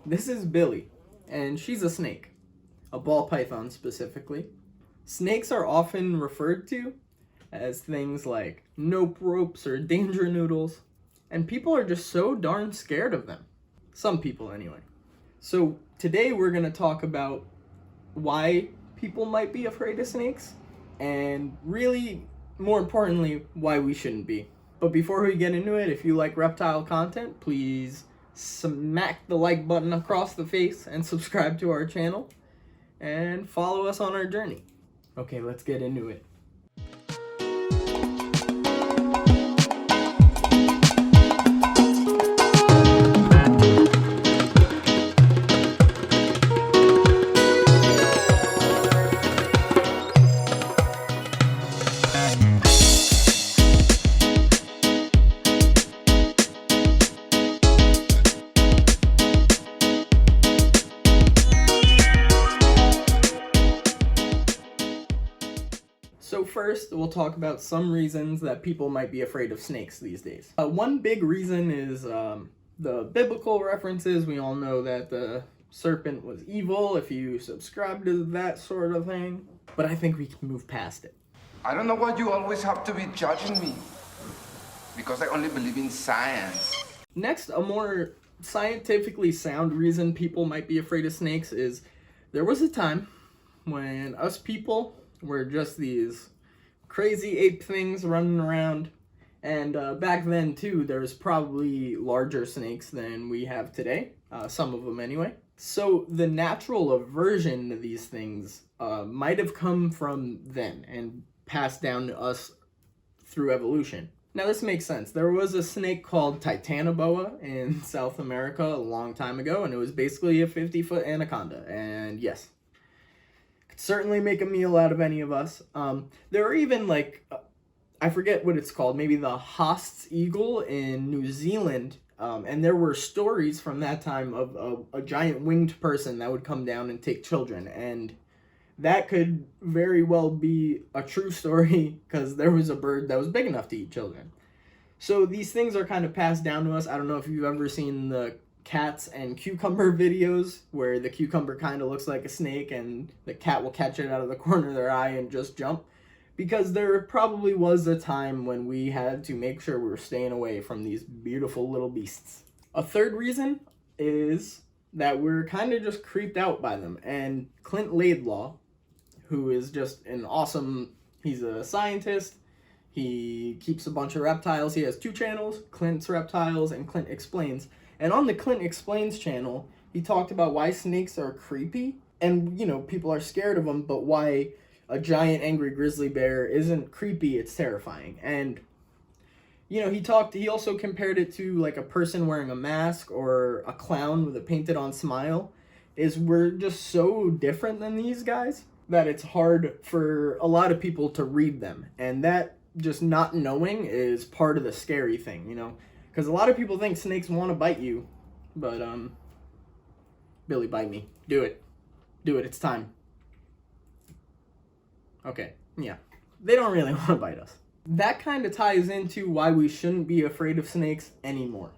This is Billy, and she's a snake, a ball python specifically. Snakes are often referred to as things like nope ropes or danger noodles, and people are just so darn scared of them. Some people, anyway. So, today we're going to talk about why people might be afraid of snakes, and really, more importantly, why we shouldn't be. But before we get into it, if you like reptile content, please smack the like button across the face and subscribe to our channel and follow us on our journey. Okay, let's get into it. So first, we'll talk about some reasons that people might be afraid of snakes these days. One big reason is the biblical references. We all know that the serpent was evil if you subscribe to that sort of thing. But I think we can move past it. I don't know why you always have to be judging me. Because I only believe in science. Next, a more scientifically sound reason people might be afraid of snakes is there was a time when us people were just these crazy ape things running around. And back then, too, there was probably larger snakes than we have today. Some of them, anyway. So the natural aversion to these things might have come from them and passed down to us through evolution. Now, this makes sense. There was a snake called Titanoboa in South America a long time ago, and it was basically a 50-foot anaconda. And yes, could certainly make a meal out of any of us. There are even, like, I forget what it's called, maybe the Haast's eagle in New Zealand. And there were stories from that time of a giant winged person that would come down and take children. And that could very well be a true story because there was a bird that was big enough to eat children. So these things are kind of passed down to us. I don't know if you've ever seen the cats and cucumber videos where the cucumber kind of looks like a snake and the cat will catch it out of the corner of their eye and just jump. Because there probably was a time when we had to make sure we were staying away from these beautiful little beasts. A third reason is that we're kind of just creeped out by them. And Clint Laidlaw, who is just an awesome, he's a scientist, he keeps a bunch of reptiles, he has two channels, Clint's Reptiles and Clint Explains. And on the Clint Explains channel, he talked about why snakes are creepy, and, you know, people are scared of them, but why a giant angry grizzly bear isn't creepy, it's terrifying. And, you know, he also compared it to like a person wearing a mask or a clown with a painted on smile. We're just so different than these guys that it's hard for a lot of people to read them. And that just not knowing is part of the scary thing, you know? Because a lot of people think snakes want to bite you, but Billy, bite me. Do it, it's time. Okay, yeah. They don't really want to bite us. That kind of ties into why we shouldn't be afraid of snakes anymore.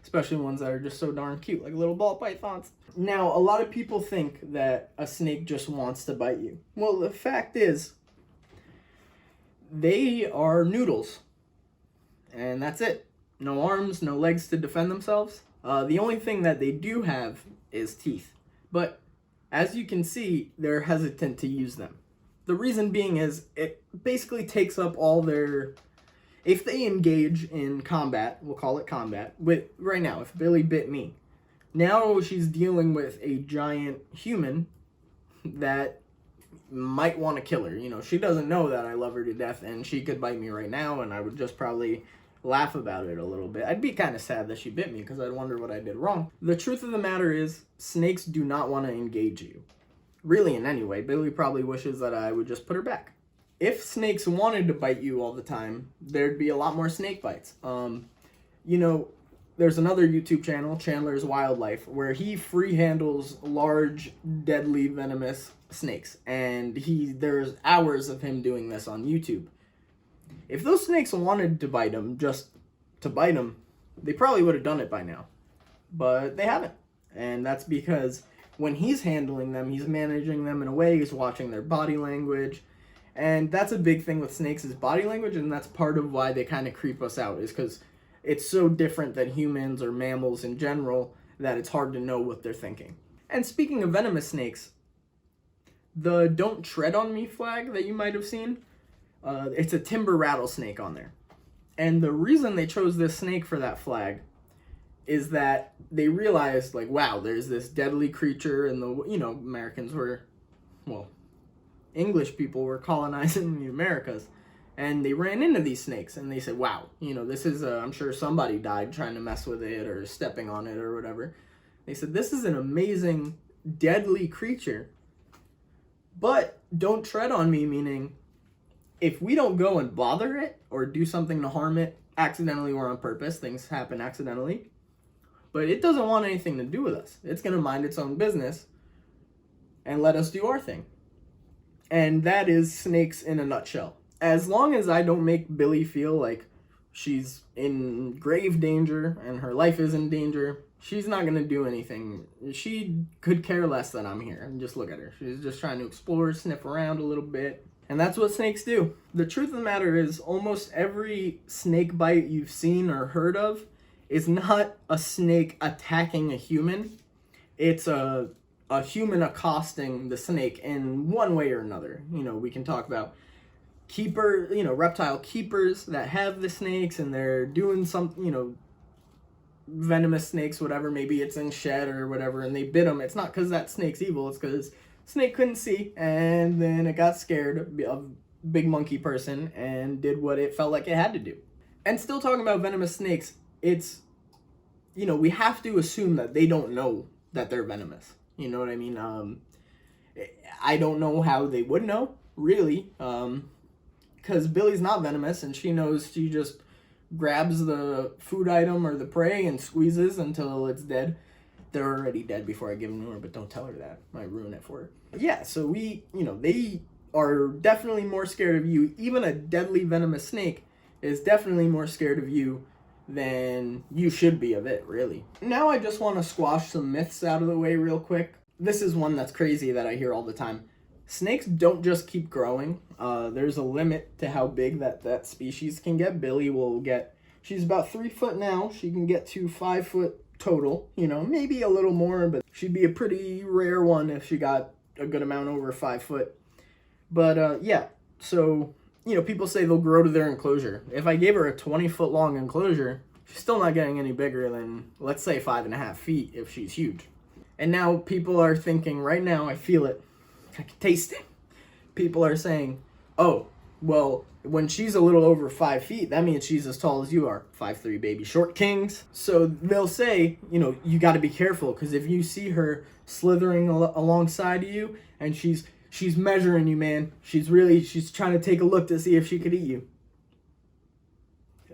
Especially ones that are just so darn cute, like little ball pythons. Now, a lot of people think that a snake just wants to bite you. Well, the fact is, they are noodles. And that's it. No arms, no legs to defend themselves. The only thing that they do have is teeth. But, as you can see, they're hesitant to use them. The reason being is it basically takes up all their... If they engage in combat, we'll call it combat, right now, if Billy bit me, now she's dealing with a giant human that might want to kill her. You know, she doesn't know that I love her to death, and she could bite me right now, and I would just probably laugh about it a little bit. I'd be kind of sad that she bit me, because I'd wonder what I did wrong. The truth of the matter is, snakes do not want to engage you. Really, in any way. Billy probably wishes that I would just put her back. If snakes wanted to bite you all the time, there'd be a lot more snake bites. You know, there's another YouTube channel, Chandler's Wildlife, where he free handles large, deadly, venomous snakes. And there's hours of him doing this on YouTube. If those snakes wanted to bite him, just to bite him, they probably would have done it by now. But they haven't. And that's because when he's handling them, he's managing them in a way, he's watching their body language. And that's a big thing with snakes is body language, and that's part of why they kind of creep us out, is because it's so different than humans or mammals in general that it's hard to know what they're thinking. And speaking of venomous snakes, the "Don't Tread on Me" flag that you might have seen, it's a timber rattlesnake on there. And the reason they chose this snake for that flag is that they realized, like, wow, there's this deadly creature, and Americans were, well, English people were colonizing the Americas, and they ran into these snakes, and they said, wow, this is, I'm sure somebody died trying to mess with it or stepping on it or whatever. They said, this is an amazing, deadly creature, but don't tread on me, meaning if we don't go and bother it or do something to harm it, accidentally or on purpose, things happen accidentally, but it doesn't want anything to do with us. It's going to mind its own business and let us do our thing. And that is snakes in a nutshell. As long as I don't make Billy feel like she's in grave danger and her life is in danger, she's not going to do anything. She could care less that I'm here. And just look at her. She's just trying to explore, sniff around a little bit. And that's what snakes do. The truth of the matter is, almost every snake bite you've seen or heard of is not a snake attacking a human. It's a human accosting the snake in one way or another. We can talk about reptile keepers that have the snakes and they're doing some, venomous snakes, whatever. Maybe it's in shed or whatever, and they bit them. It's not because that snake's evil. It's because snake couldn't see, and then it got scared of big monkey person and did what it felt like it had to do. And still talking about venomous snakes, it's, we have to assume that they don't know that they're venomous. You know what I mean? I don't know how they would know, really, because Billy's not venomous, and she knows. She just grabs the food item or the prey and squeezes until it's dead. They're already dead before I give them to her, but don't tell her that. Might ruin it for her. Yeah, so they are definitely more scared of you. Even a deadly venomous snake is definitely more scared of you than you should be of it, really. Now I just want to squash some myths out of the way real quick. This is one that's crazy that I hear all the time. Snakes don't just keep growing. There's a limit to how big that species can get. Billy will get, she's about 3 foot now. She can get to 5 foot total, maybe a little more, but she'd be a pretty rare one if she got a good amount over 5 foot. But yeah, so people say they'll grow to their enclosure. If I gave her a 20-foot long enclosure, she's still not getting any bigger than, let's say, 5.5 feet if she's huge. And now people are thinking, right now, I feel it, I can taste it. People are saying, oh, well, when she's a little over 5 feet, that means she's as tall as you are. 5'3" baby short kings. So they'll say, you got to be careful, because if you see her slithering alongside of you and she's measuring you, man. She's trying to take a look to see if she could eat you.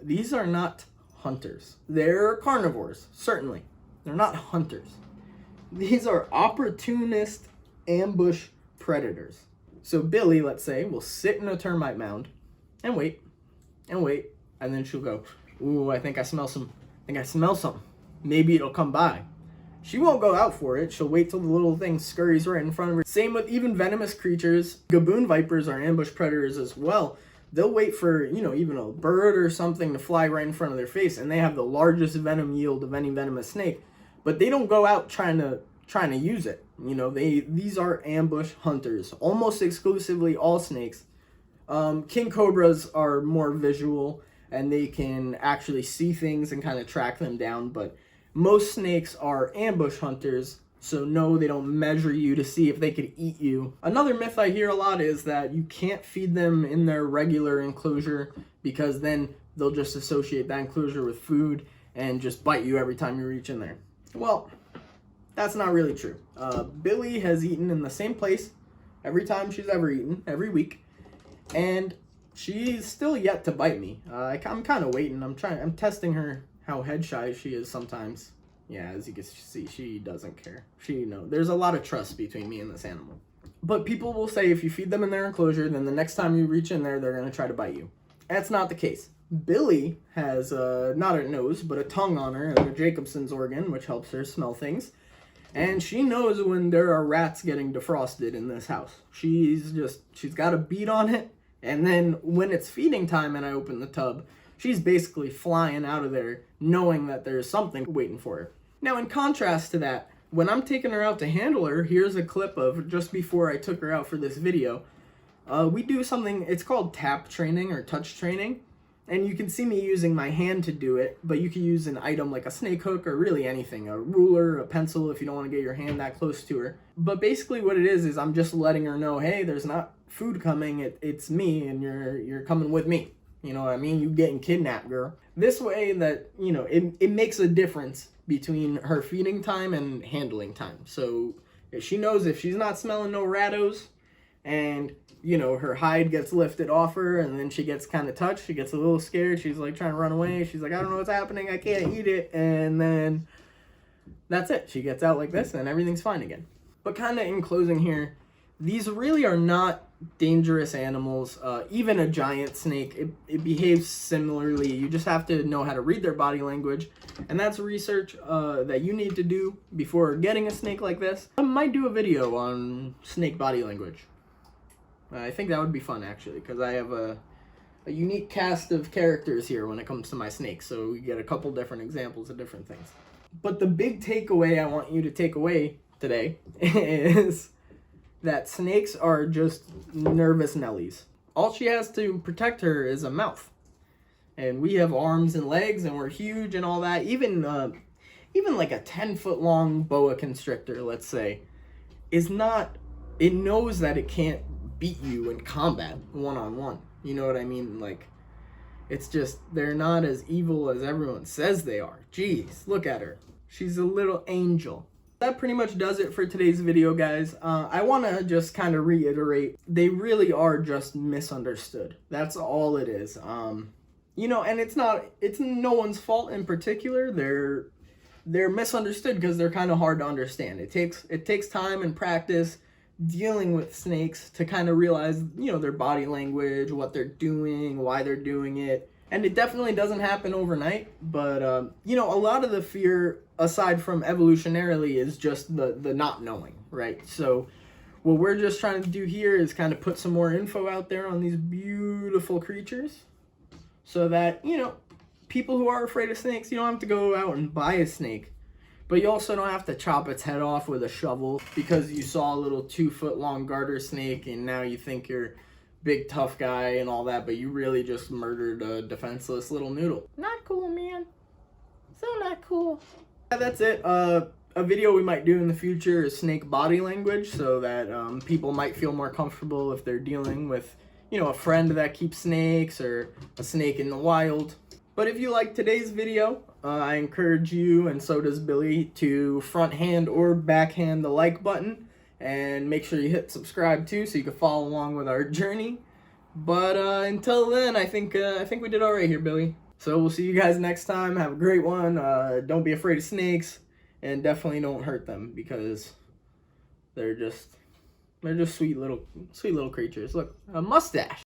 These are not hunters. They're carnivores, certainly. They're not hunters. These are opportunist ambush predators. So Billy, let's say, will sit in a termite mound and wait, and then she'll go, ooh, I think I smell something. Maybe it'll come by. She won't go out for it. She'll wait till the little thing scurries right in front of her. Same with even venomous creatures. Gaboon vipers are ambush predators as well. They'll wait for, even a bird or something to fly right in front of their face, and they have the largest venom yield of any venomous snake. But they don't go out trying to use it. These are ambush hunters. Almost exclusively all snakes. King cobras are more visual, and they can actually see things and kind of track them down, but most snakes are ambush hunters, so no, they don't measure you to see if they could eat you. Another myth I hear a lot is that you can't feed them in their regular enclosure, because then they'll just associate that enclosure with food and just bite you every time you reach in there. Well, that's not really true. Billy has eaten in the same place every time she's ever eaten, every week, and she's still yet to bite me. I'm kind of waiting. I'm testing her how head shy she is sometimes. Yeah, as you can see, she doesn't care. There's a lot of trust between me and this animal. But people will say if you feed them in their enclosure, then the next time you reach in there, they're going to try to bite you. That's not the case. Billy has not a nose, but a tongue on her, and a Jacobson's organ, which helps her smell things. And she knows when there are rats getting defrosted in this house. She's got a beat on it. And then when it's feeding time and I open the tub, she's basically flying out of there knowing that there's something waiting for her. Now, in contrast to that, when I'm taking her out to handle her, here's a clip of just before I took her out for this video. We do something, it's called tap training or touch training. And you can see me using my hand to do it, but you can use an item like a snake hook or really anything, a ruler, a pencil if you don't want to get your hand that close to her. But basically what it is I'm just letting her know, hey, there's not food coming, it's me, and you're coming with me. You know what I mean? You getting kidnapped, girl. This way that, you know, it makes a difference between her feeding time and handling time. So if she knows if she's not smelling no rattos and, you know, her hide gets lifted off her and then she gets kind of touched, she gets a little scared, she's like trying to run away, she's like, I don't know what's happening, I can't eat it, and then that's it. She gets out like this and everything's fine again. But kind of in closing here, these really are not dangerous animals. Even a giant snake, it behaves similarly. You just have to know how to read their body language, and that's research that you need to do before getting a snake like this. I might do a video on snake body language. I think that would be fun, actually, because I have a unique cast of characters here when it comes to my snakes, so we get a couple different examples of different things. But the big takeaway I want you to take away today is that snakes are just nervous Nellies. All she has to protect her is a mouth. And we have arms and legs and we're huge and all that. Even like a 10-foot long boa constrictor, let's say, it knows that it can't beat you in combat one-on-one. You know what I mean? Like, it's just, they're not as evil as everyone says they are. Jeez, look at her. She's a little angel. That pretty much does it for today's video, guys. I want to just kind of reiterate, they really are just misunderstood. That's all it is. You know, and it's no one's fault in particular. They're misunderstood because they're kind of hard to understand. It takes time and practice dealing with snakes to kind of realize, you know, their body language, what they're doing, why they're doing it. And it definitely doesn't happen overnight, but, you know, a lot of the fear, aside from evolutionarily, is just the not knowing, right? So what we're just trying to do here is kind of put some more info out there on these beautiful creatures so that, you know, people who are afraid of snakes, you don't have to go out and buy a snake, but you also don't have to chop its head off with a shovel because you saw a little 2-foot long garter snake and now you think you're big tough guy and all that, but you really just murdered a defenseless little noodle. Not cool, man. So not cool. Yeah, that's it. A video we might do in the future is snake body language, so that people might feel more comfortable if they're dealing with, you know, a friend that keeps snakes or a snake in the wild. But if you like today's video, I encourage you, and so does Billy, to front hand or backhand the like button. And make sure you hit subscribe too, so you can follow along with our journey. But until then, I think we did all right here, Billy. So we'll see you guys next time. Have a great one. Don't be afraid of snakes, and definitely don't hurt them because they're just sweet little creatures. Look, a mustache.